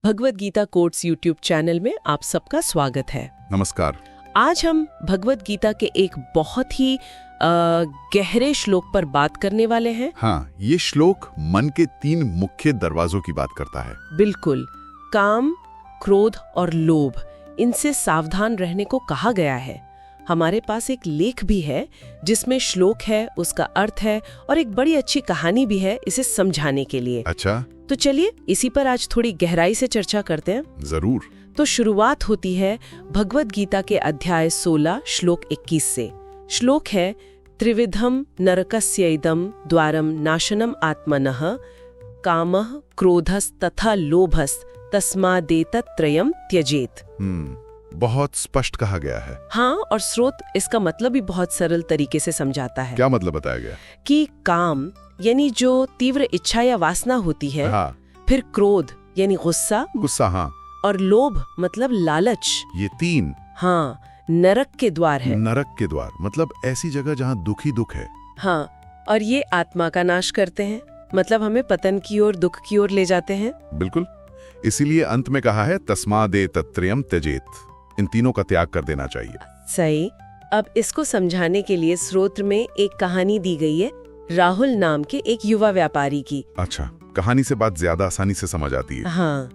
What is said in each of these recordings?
Bhagavad Gita quotes YouTube channel में आप सबका स्वागत है। नमस्कार। आज हम भगवद गीता के एक बहुत ही गहरे श्लोक पर बात करने वाले हैं। हाँ, ये श्लोक मन के 3 मुख्य दरवाजों की बात करता है। बिल्कुल, काम, क्रोध और लोभ, इनसे सावधान रहने को कहा गया है। हमारे पास एक लेख भी है जिसमें श्लोक है, उसका अर्थ है और एक बड़ी अच्छी कहानी भी है इसे समझाने के लिए। अच्छा, तो चलिए इसी पर आज थोड़ी गहराई से चर्चा करते हैं। जरूर। तो शुरुआत होती है भगवद गीता के अध्याय 16 श्लोक 21 से। श्लोक है, त्रिविधम नरकस्यैदम द्वारम नाशनम आत्मनः कामः क्रोधस् तथा लोभस् तस्मादेतत्त्रयम् त्यजेत। बहुत स्पष्ट कहा गया है। हाँ, और स्रोत इसका मतलब भी बहुत सरल तरीके से समझाता है। क्या मतलब बताया गया? कि काम यानी जो तीव्र इच्छा या वासना होती है। हाँ। फिर क्रोध यानी गुस्सा। हाँ। और लोभ मतलब लालच। ये 3 हाँ, नरक के द्वार है। नरक के द्वार मतलब ऐसी जगह जहाँ दुख ही दुख है। हाँ, और ये आत्मा का नाश करते हैं, मतलब हमें पतन की ओर, दुख की ओर ले जाते हैं। बिल्कुल, इसीलिए अंत में कहा है तस्मादेतत्त्रयम् त्यजेत। इन तीनों का त्याग कर देना चाहिए। सही। अब इसको समझाने के लिए स्रोत में एक कहानी दी गई है, राहुल नाम के एक युवा व्यापारी की। अच्छा, कहानी से बात ज्यादा आसानी से समझ आती है। हाँ,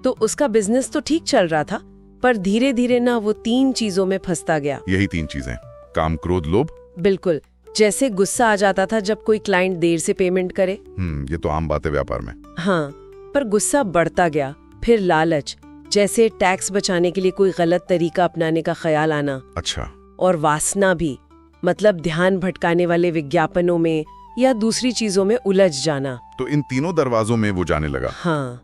तो उसका बिजनेस तो ठीक चल रहा था, पर धीरे धीरे ना वो 3 चीजों में फंसता गया। यही 3 चीजें, काम, क्रोध, लोभ। बिल्कुल, जैसे गुस्सा आ जाता था जब कोई क्लाइंट देर से पेमेंट करे। ये तो आम बात है व्यापार में। हाँ, पर गुस्सा बढ़ता गया। फिर लालच, जैसे टैक्स बचाने के लिए कोई गलत तरीका अपनाने का ख्याल आना। अच्छा। और वासना भी, मतलब ध्यान भटकाने वाले विज्ञापनों में या दूसरी चीजों में उलझ जाना। तो इन तीनों दरवाजों में वो जाने लगा। हाँ,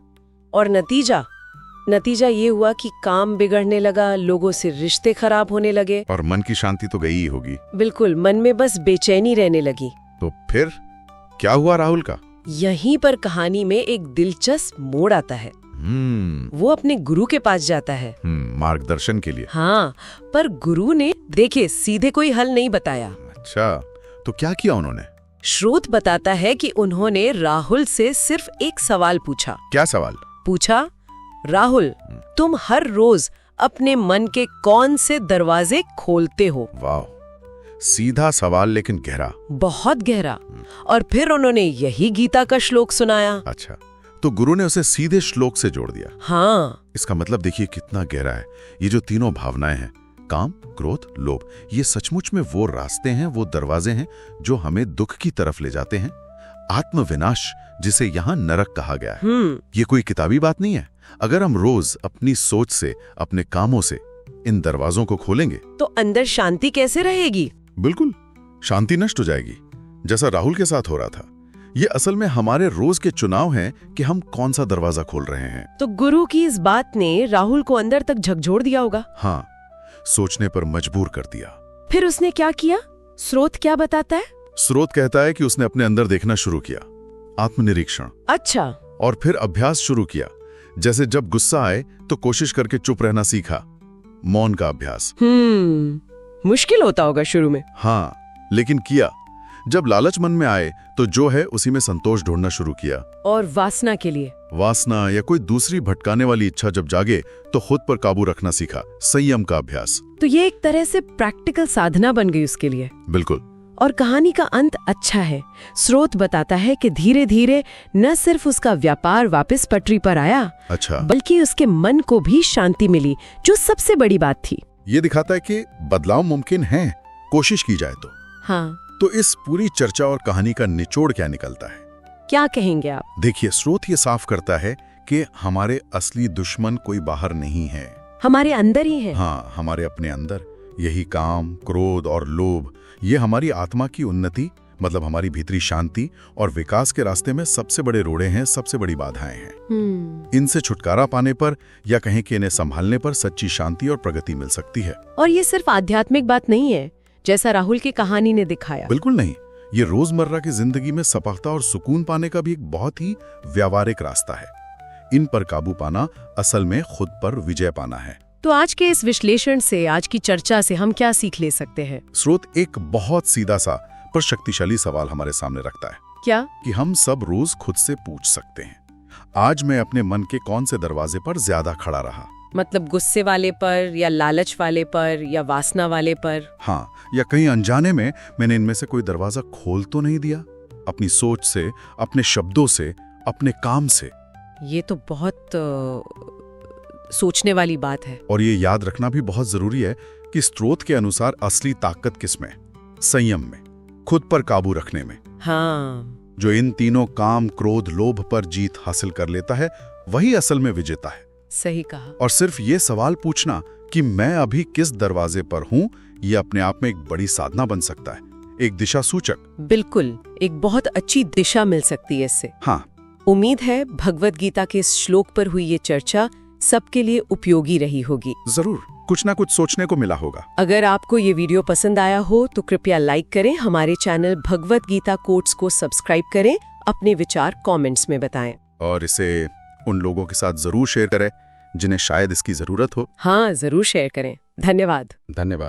और नतीजा ये हुआ कि काम बिगड़ने लगा, लोगों से रिश्ते खराब होने लगे। और मन की शांति तो गई ही होगी। बिल्कुल, मन में बस बेचैनी रहने लगी। तो फिर क्या हुआ राहुल का? यहीं पर कहानी में एक दिलचस्प मोड़ आता है। वो अपने गुरु के पास जाता है मार्गदर्शन के लिए। हाँ, पर गुरु ने देखे सीधे कोई हल नहीं बताया। अच्छा, तो क्या किया उन्होंने? श्रोत बताता है कि उन्होंने राहुल से सिर्फ एक सवाल पूछा। क्या सवाल पूछा? राहुल, तुम हर रोज अपने मन के कौन से दरवाजे खोलते हो? वाह, सीधा सवाल लेकिन गहरा, बहुत गहरा। और फिर उन्होंने यही गीता का श्लोक सुनाया। अच्छा, तो गुरु ने उसे सीधे श्लोक से जोड़ दिया। हाँ, इसका मतलब देखिए कितना गहरा है। ये जो तीनों भावनाएं हैं, काम, क्रोध, लोभ, ये सचमुच में वो रास्ते हैं, वो दरवाजे हैं जो हमें दुख की तरफ ले जाते हैं। आत्मविनाश, जिसे यहाँ नरक कहा गया है। ये कोई किताबी बात नहीं है। अगर हम रोज अपनी सोच से, अपने कामों से इन दरवाजों को खोलेंगे तो अंदर शांति कैसे रहेगी? बिल्कुल, शांति नष्ट हो जाएगी, जैसा राहुल के साथ हो रहा था। ये असल में हमारे रोज के चुनाव हैं कि हम कौन सा दरवाजा खोल रहे हैं। तो गुरु की इस बात ने राहुल को अंदर तक झकझोर दिया होगा। हाँ, सोचने पर मजबूर कर दिया। फिर उसने क्या किया? स्रोत क्या बताता है? स्रोत कहता है कि उसने अपने अंदर देखना शुरू किया, आत्मनिरीक्षण। अच्छा। और फिर अभ्यास शुरू किया। जैसे जब गुस्सा आए तो कोशिश करके चुप रहना सीखा, मौन का अभ्यास। मुश्किल होता होगा शुरू में। हाँ, लेकिन किया। जब लालच मन में आए तो जो है उसी में संतोष ढूंढना शुरू किया। और वासना के लिए? वासना या कोई दूसरी भटकाने वाली इच्छा जब जागे तो खुद पर काबू रखना सीखा, संयम का अभ्यास। तो ये एक तरह से प्रैक्टिकल साधना बन गई उसके लिए। बिल्कुल। और कहानी का अंत अच्छा है। स्रोत बताता है कि धीरे धीरे न सिर्फ उसका व्यापार वापस पटरी पर आया, अच्छा, बल्कि उसके मन को भी शांति मिली, जो सबसे बड़ी बात थी। ये दिखाता है कि बदलाव मुमकिन है, कोशिश की जाए तो। हाँ। तो इस पूरी चर्चा और कहानी का निचोड़ क्या निकलता है? क्या कहेंगे आप? देखिए, स्रोत ये साफ करता है कि हमारे असली दुश्मन कोई बाहर नहीं है, हमारे अंदर ही है। हाँ, हमारे अपने अंदर। यही काम, क्रोध और लोभ, ये हमारी आत्मा की उन्नति, मतलब हमारी भीतरी शांति और विकास के रास्ते में सबसे बड़े रोड़े हैं, सबसे बड़ी बाधाएं हैं। इनसे छुटकारा पाने पर या कहें कि इन्हें संभालने पर सच्ची शांति और प्रगति मिल सकती है। और ये सिर्फ आध्यात्मिक बात नहीं है जैसा राहुल की कहानी ने दिखाया। बिल्कुल नहीं, ये रोजमर्रा की जिंदगी में सफलता और सुकून पाने का भी एक बहुत ही व्यावहारिक रास्ता है। इन पर काबू पाना असल में खुद पर विजय पाना है। तो आज के इस विश्लेषण से, आज की चर्चा से हम क्या सीख ले सकते हैं? स्रोत एक बहुत सीधा सा पर शक्तिशाली सवाल हमारे सामने रखता है। क्या? कि हम सब रोज खुद से पूछ सकते हैं, आज मैं अपने मन के कौन से दरवाजे पर ज्यादा खड़ा रहा। मतलब गुस्से वाले पर या लालच वाले पर या वासना वाले पर। हाँ, या कहीं अनजाने में मैंने इनमें से कोई दरवाजा खोल तो नहीं दिया, अपनी सोच से, अपने शब्दों से, अपने काम से। ये तो बहुत सोचने वाली बात है। और ये याद रखना भी बहुत जरूरी है कि स्रोत के अनुसार असली ताकत किसमें? संयम में, खुद पर काबू रखने में। हाँ, जो इन तीनों काम, क्रोध, लोभ पर जीत हासिल कर लेता है वही असल में विजेता है। सही कहा। और सिर्फ ये सवाल पूछना कि मैं अभी किस दरवाजे पर हूं, ये अपने आप में एक बड़ी साधना बन सकता है, एक दिशा सूचक। बिल्कुल, एक बहुत अच्छी दिशा मिल सकती है इससे। हाँ, उम्मीद है भगवत गीता के इस श्लोक पर हुई ये चर्चा सबके लिए उपयोगी रही होगी। जरूर कुछ ना कुछ सोचने को मिला होगा। अगर आपको ये वीडियो पसंद आया हो तो कृपया लाइक करें, हमारे चैनल भगवत गीता कोट्स को सब्सक्राइब करें, अपने विचार कमेंट्स में बताएं। और इसे उन लोगों के साथ जरूर शेयर करें जिन्हें शायद इसकी जरूरत हो। हाँ, जरूर शेयर करें। धन्यवाद। धन्यवाद।